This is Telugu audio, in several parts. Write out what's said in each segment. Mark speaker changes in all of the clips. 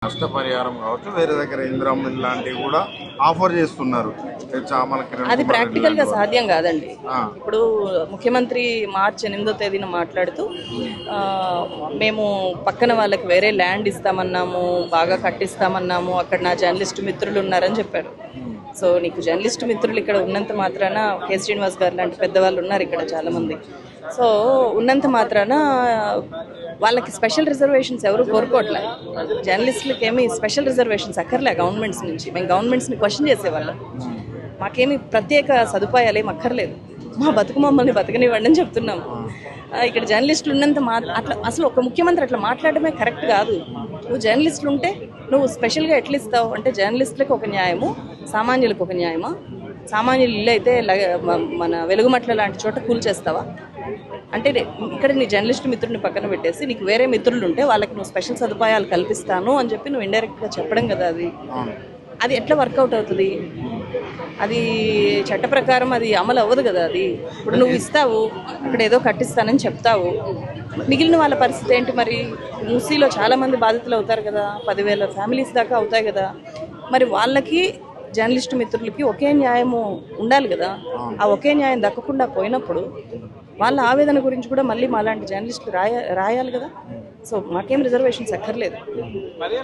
Speaker 1: నష్టపరిహారం కావచ్చు, వేరే దగ్గర ఇందిరమ్మ లాంటివి కూడా ఆఫర్ చేస్తున్నారు.
Speaker 2: అది ప్రాక్టికల్ గా సాధ్యం కాదండి. ఇప్పుడు ముఖ్యమంత్రి మార్చి 8వ తేదీన మాట్లాడుతూ మేము పక్కన వాళ్ళకి వేరే ల్యాండ్ ఇస్తామన్నాము, బాగా కట్టిస్తామన్నాము, అక్కడ నా జర్నలిస్ట్ మిత్రులు ఉన్నారని చెప్పారు. సో నీకు జర్నలిస్ట్ మిత్రులు ఇక్కడ ఉన్నంత మాత్రాన కె శ్రీనివాస్ గారు లాంటి పెద్దవాళ్ళు ఉన్నారు ఇక్కడ చాలామంది. సో ఉన్నంత మాత్రాన వాళ్ళకి స్పెషల్ రిజర్వేషన్స్ ఎవరు కోరుకోవట్లే. జర్నలిస్టులకి ఏమి స్పెషల్ రిజర్వేషన్స్ అక్కర్లే గవర్నమెంట్స్ నుంచి. మేము గవర్నమెంట్స్ని క్వశ్చన్ చేసేవాళ్ళం. మాకేమి ప్రత్యేక సదుపాయాలు ఏమి అక్కర్లేదు, మా బతుకు మమ్మల్ని బతకనివ్వండి అని చెప్తున్నాము. ఇక్కడ జర్నలిస్టులు ఉన్నంత అట్లా అసలు ఒక ముఖ్యమంత్రి అట్లా మాట్లాడమే కరెక్ట్ కాదు. నువ్వు జర్నలిస్టులు ఉంటే నువ్వు స్పెషల్గా ఎట్లా ఇస్తావు అంటే జర్నలిస్టులకు ఒక న్యాయము, సామాన్యులకు ఒక న్యాయమా? సామాన్యులు ఇల్లు అయితే మన వెలుగుమట్ల లాంటి చోట కూల్చేస్తావా? అంటే ఇక్కడ నీ జర్నలిస్టు మిత్రుడిని పక్కన పెట్టేసి నీకు వేరే మిత్రులు ఉంటే వాళ్ళకి నువ్వు స్పెషల్ సదుపాయాలు కల్పిస్తాను అని చెప్పి నువ్వు ఇండైరెక్ట్గా చెప్పడం కదా. అది ఎట్లా వర్కౌట్ అవుతుంది? అది చట్ట ప్రకారం అది అమలు అవ్వదు కదా. అది ఇప్పుడు నువ్వు ఇస్తావు, అక్కడ ఏదో కట్టిస్తానని చెప్తావు, మిగిలిన వాళ్ళ పరిస్థితి ఏంటి మరి? మూసీలో చాలామంది బాధితులు అవుతారు కదా, 10,000 ఫ్యామిలీస్ దాకా అవుతాయి కదా. మరి వాళ్ళకి జర్నలిస్టు మిత్రులకి ఒకే న్యాయము ఉండాలి కదా. ఆ ఒకే న్యాయం దక్కకుండా పోయినప్పుడు వాళ్ళ ఆవేదన గురించి కూడా మళ్ళీ మాలాంటి జర్నలిస్టులు రాయాలి కదా. సో మాకేం రిజర్వేషన్స్ అక్కర్లేదు,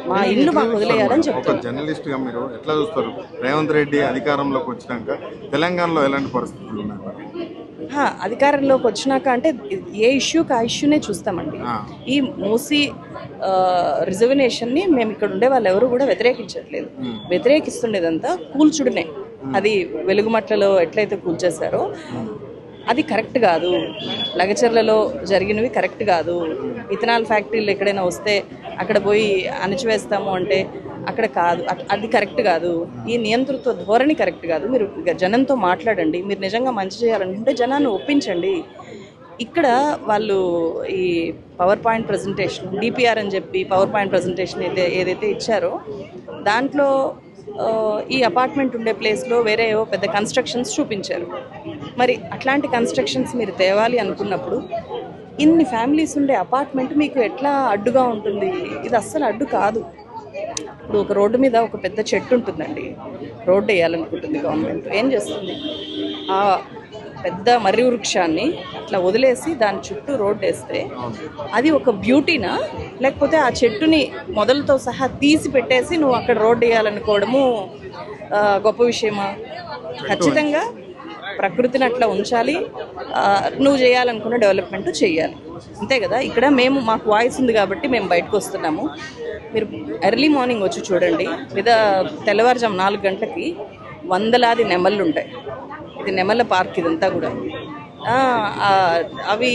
Speaker 2: మా ఇల్లు మాకు వదిలేయాలని చెప్తారు.
Speaker 1: జర్నలిస్ట్ గా మీరు ఎట్లా చూస్తారు? రేవంత్ రెడ్డి అధికారంలోకి వచ్చినాక తెలంగాణలో ఎలాంటి పరిస్థితులు ఉన్నాయి?
Speaker 2: అధికారంలోకి వచ్చినాక అంటే ఏ ఇష్యూకి ఆ ఇష్యూనే చూస్తామండి. ఈ మూసీ రిజర్వేషన్ని మేము ఇక్కడ ఉండే వాళ్ళు ఎవరు కూడా వ్యతిరేకించట్లేదు. వ్యతిరేకిస్తుండేదంతా కూల్చుడునే. అది వెలుగుమట్లలో ఎట్లయితే కూల్చేశారో అది కరెక్ట్ కాదు. లగచర్లలో జరిగినవి కరెక్ట్ కాదు. ఇథనాల్ ఫ్యాక్టరీలు ఎక్కడైనా వస్తే అక్కడ పోయి అణచివేస్తాము అంటే అక్కడ కాదు, అది కరెక్ట్ కాదు. ఈ నియంతృత్వ ధోరణి కరెక్ట్ కాదు. మీరు జనంతో మాట్లాడండి. మీరు నిజంగా మంచి చేయాలనుకుంటే జనాన్ని ఒప్పించండి. ఇక్కడ వాళ్ళు ఈ పవర్ పాయింట్ ప్రజెంటేషన్, డిపిఆర్ అని చెప్పి పవర్ పాయింట్ ప్రజెంటేషన్ ఏదైతే ఇచ్చారో దాంట్లో ఈ అపార్ట్మెంట్ ఉండే ప్లేస్లో వేరే ఏవో పెద్ద కన్స్ట్రక్షన్స్ చూపించారు. మరి అట్లాంటి కన్స్ట్రక్షన్స్ మీరు తేవాలి అనుకున్నప్పుడు ఇన్ని ఫ్యామిలీస్ ఉండే అపార్ట్మెంట్ మీకు ఎట్లా అడ్డుగా ఉంటుంది? ఇది అస్సలు అడ్డు కాదు. ఇప్పుడు ఒక రోడ్డు మీద ఒక పెద్ద చెట్టు ఉంటుందండి, రోడ్డు వేయాలనుకుంటుంది గవర్నమెంట్. ఏం చేస్తుంది? ఆ పెద్ద మర్రి వృక్షాన్ని అట్లా వదిలేసి దాని చుట్టూ రోడ్డు వేస్తే అది ఒక బ్యూటీనా? లేకపోతే ఆ చెట్టుని మొదలతో సహా తీసి పెట్టేసి నువ్వు అక్కడ రోడ్డు వేయాలనుకోవడము గొప్ప విషయమా? ఖచ్చితంగా ప్రకృతిని అట్లా ఉంచాలి. నువ్వు చేయాలనుకున్న డెవలప్మెంట్ చేయాలి, అంతే కదా. ఇక్కడ మాకు వాయిస్ ఉంది కాబట్టి మేము బయటకు వస్తున్నాము. మీరు ఎర్లీ మార్నింగ్ వచ్చి చూడండి, లేదా తెల్లవారుజాము 4 గంటలకి వందలాది నెమళ్ళు ఉంటాయి. ఇది నెమళ్ళ పార్క్ ఇదంతా కూడా. అవి